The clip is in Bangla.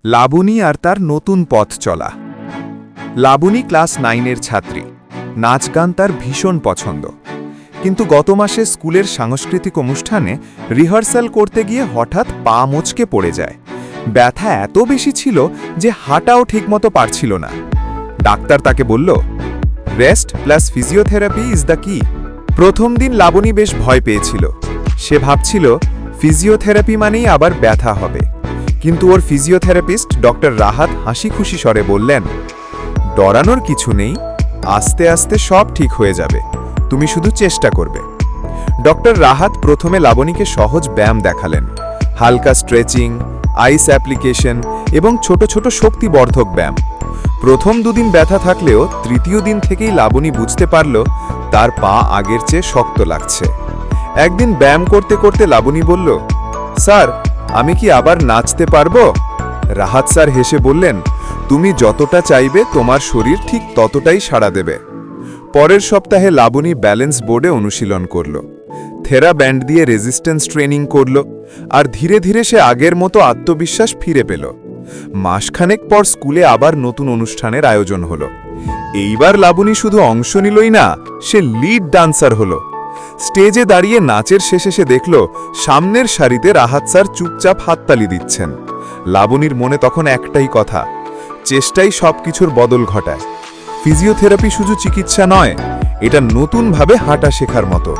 লাবণী আর তার নতুন পথ চলা। লাবণী ক্লাস 9-এর ছাত্রী। নাচ গান তার ভীষণ পছন্দ, কিন্তু গত মাসে স্কুলের সাংস্কৃতিক অনুষ্ঠানে রিহার্সাল করতে গিয়ে হঠাৎ পা মচকে পড়ে যায়। ব্যথা এত বেশি ছিল যে হাঁটাও ঠিকমতো পারছিল না। ডাক্তার তাকে বলল, rest plus physiotherapy is the কি। প্রথম দিন লাবণী বেশ ভয় পেয়েছিল। সে ভাবছিল ফিজিওথেরাপি মানেই আবার ব্যথা হবে, কিন্তু ওর ফিজিওথেরাপিস্ট ডক্টর রাহাত হাসি খুশি স্বরে বললেন, ডরানোর কিছু নেই, আস্তে আস্তে সব ঠিক হয়ে যাবে, তুমি শুধু চেষ্টা করবে। ডক্টর রাহাত প্রথমে লাবণীকে সহজ ব্যায়াম দেখালেন, হালকা স্ট্রেচিং, আইস অ্যাপ্লিকেশন এবং ছোট ছোট শক্তিবর্ধক ব্যায়াম। প্রথম দুদিন ব্যথা থাকলেও তৃতীয় দিন থেকেই লাবণী বুঝতে পারল তার পা আগের চেয়ে শক্ত লাগছে। একদিন ব্যায়াম করতে করতে লাবণী বলল, স্যার, আমি কি আবার নাচতে পারবো? রাহাত স্যার হেসে বললেন, তুমি যতটা চাইবে তোমার শরীর ঠিক ততটাই সাড়া দেবে। পরের সপ্তাহে লাবণী ব্যালেন্স বোর্ডে অনুশীলন করল, থেরা ব্যান্ড দিয়ে রেজিস্ট্যান্স ট্রেনিং করল, আর ধীরে ধীরে সে আগের মতো আত্মবিশ্বাস ফিরে পেল। মাসখানেক পর স্কুলে আবার নতুন অনুষ্ঠানের আয়োজন হলো। এইবার লাবণী শুধু অংশ নিলই না, সে লিড ডান্সার হলো। স্টেজে দাঁড়িয়ে নাচের শেষে সে দেখল সামনের সারিতে রাহাত স্যার চুপচাপ হাততালি দিচ্ছেন। লাবণীর মনে তখন একটাই কথা, চেষ্টাই সবকিছুর বদল ঘটায়। ফিজিওথেরাপি শুধু চিকিৎসা নয়, এটা নতুনভাবে হাঁটা শেখার মতো।